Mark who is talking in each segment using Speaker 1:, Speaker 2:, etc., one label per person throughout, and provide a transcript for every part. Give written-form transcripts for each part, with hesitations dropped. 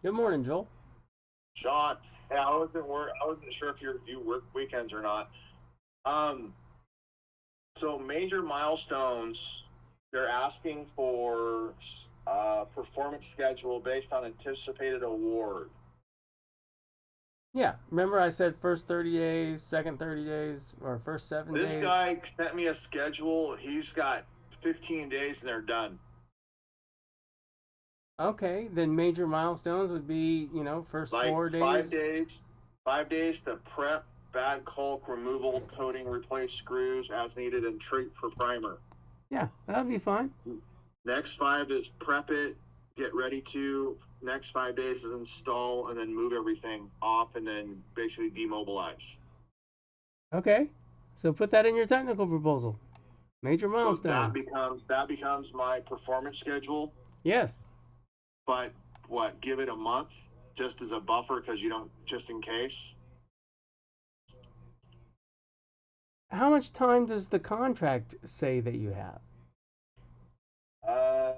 Speaker 1: Good morning, Joel.
Speaker 2: Sean, hey, I wasn't sure if you work weekends or not. Um, so major milestones, they're asking for performance schedule based on anticipated award.
Speaker 1: Yeah, remember I said first 30 days, second 30 days, or first 7
Speaker 2: This
Speaker 1: days?
Speaker 2: guy sent me a schedule. He's got 15 days and they're done.
Speaker 1: Okay, then major milestones would be, first
Speaker 2: Like
Speaker 1: 4 days.
Speaker 2: 5 days to prep, bad caulk removal, coating, replace screws as needed, and treat for primer.
Speaker 1: Yeah, that'd be fine.
Speaker 2: Next 5 is prep it, get ready to. Next 5 days is install and then move everything off and then basically demobilize.
Speaker 1: Okay, so put that in your technical proposal. Major
Speaker 2: So
Speaker 1: milestones.
Speaker 2: that becomes my performance schedule.
Speaker 1: Yes.
Speaker 2: But what? Give it a month just as a buffer because you don't just in case.
Speaker 1: How much time does the contract say that you have?
Speaker 2: Uh,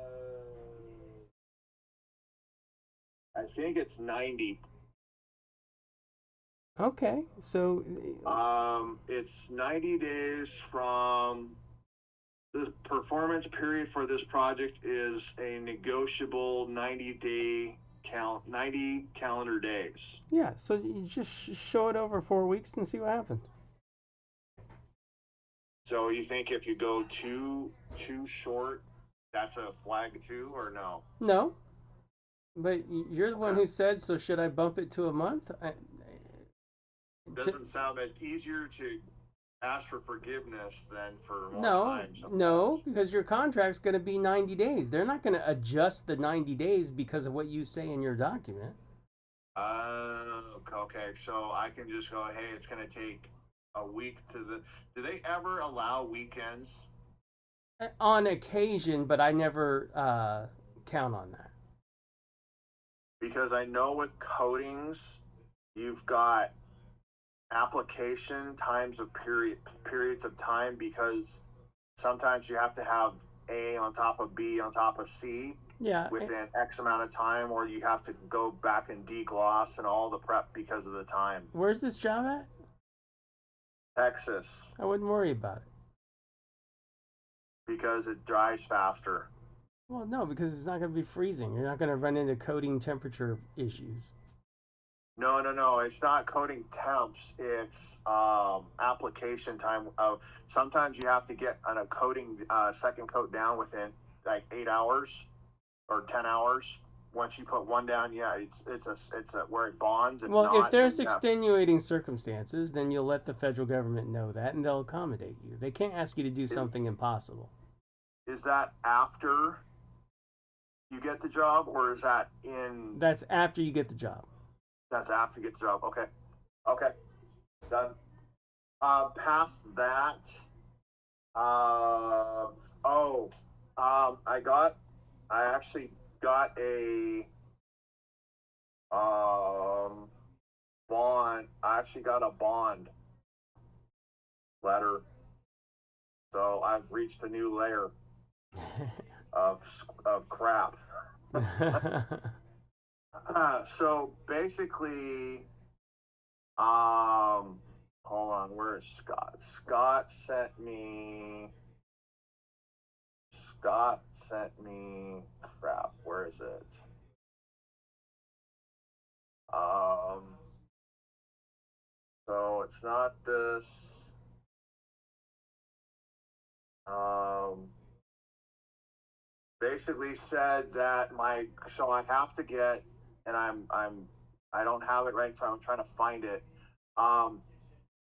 Speaker 2: I think it's 90.
Speaker 1: Okay, so
Speaker 2: It's 90 days from the performance period for this project is a negotiable 90 calendar days.
Speaker 1: yeah, so you just show it over 4 weeks and see what happens.
Speaker 2: So you think if you go too short, that's a flag too, or no?
Speaker 1: No, but you're the one
Speaker 2: Okay.
Speaker 1: who said, so should I bump it to a month?
Speaker 2: Doesn't sound that easier to ask for forgiveness than for more
Speaker 1: No,
Speaker 2: time
Speaker 1: no,
Speaker 2: sometimes.
Speaker 1: because your contract's going to be 90 days. They're not going to adjust the 90 days because of what you say in your document.
Speaker 2: Okay. So I can just go, hey, it's going to take a week to the. Do they ever allow weekends?
Speaker 1: On occasion, but I never count on that.
Speaker 2: Because I know with coatings, you've got application times of periods of time because sometimes you have to have A on top of B on top of C
Speaker 1: Yeah.
Speaker 2: within X amount of time, or you have to go back and degloss and all the prep because of the time.
Speaker 1: Where's this job at?
Speaker 2: Texas,
Speaker 1: I wouldn't worry about it.
Speaker 2: because it dries faster.
Speaker 1: Well, no, because it's not going to be freezing. You're not going to run into coating temperature issues.
Speaker 2: No, no, no. It's not coating temps. It's application time. Sometimes you have to get on a coating second coat down within like 8 hours or 10 hours. Once you put one down, yeah, it's a where it bonds. If
Speaker 1: Well, if
Speaker 2: not, then
Speaker 1: there's
Speaker 2: you have.
Speaker 1: extenuating circumstances, then you'll let the federal government know that and they'll accommodate you. They can't ask you to do
Speaker 2: Is,
Speaker 1: something impossible.
Speaker 2: is that after you get the job, or is that in?
Speaker 1: That's after you get the job.
Speaker 2: That's after you get the job. Okay, okay, done. Past that, Uh, oh, I got, I actually got a um bond. I actually got a bond letter, so I've reached a new layer of of crap. So basically, um, hold on, where is Scott? Scott sent me crap. Where is it? Um, so it's not this. Um, basically said that so I have to get, and I don't have it right in front. I'm trying to find it. Um,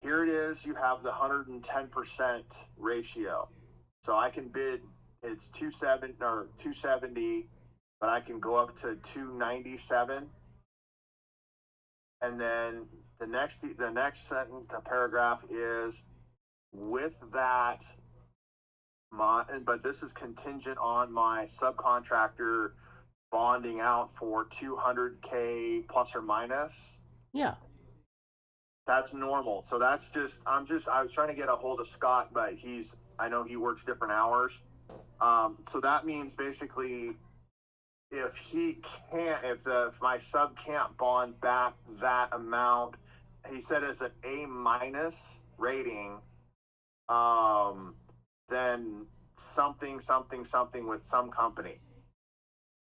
Speaker 2: Here it is. You have the 110% ratio, so I can bid. It's 270, but I can go up to 297, and then the next sentence, the paragraph is with that but this is contingent on my subcontractor bonding out for 200K plus or minus.
Speaker 1: Yeah.
Speaker 2: That's normal. So that's just, I was trying to get a hold of Scott, but I know he works different hours. So that means basically if he can't, if my sub can't bond back that amount, he said as an A minus rating, then something with some company.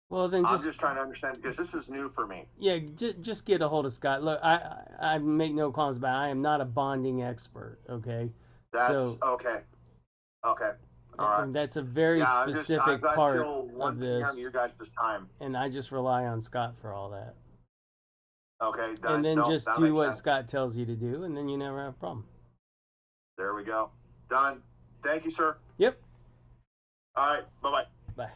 Speaker 1: Well, then
Speaker 2: I'm just trying to understand because this is new for me.
Speaker 1: yeah, just get a hold of Scott. Look, I make no qualms about it. I am not a bonding expert, okay?
Speaker 2: That's
Speaker 1: So,
Speaker 2: okay. Okay. All right.
Speaker 1: and that's a very
Speaker 2: Yeah, I've
Speaker 1: specific
Speaker 2: got
Speaker 1: part
Speaker 2: till
Speaker 1: of
Speaker 2: 1 p.m.
Speaker 1: this,
Speaker 2: your guys' time.
Speaker 1: and I just rely on Scott for all that.
Speaker 2: Okay,
Speaker 1: And
Speaker 2: done.
Speaker 1: then
Speaker 2: No,
Speaker 1: just
Speaker 2: that
Speaker 1: do
Speaker 2: makes
Speaker 1: what
Speaker 2: sense.
Speaker 1: Scott tells you to do, and then you never have a problem.
Speaker 2: There we go. Done. Thank you, sir.
Speaker 1: Yep.
Speaker 2: All right. Bye-bye.
Speaker 1: Bye.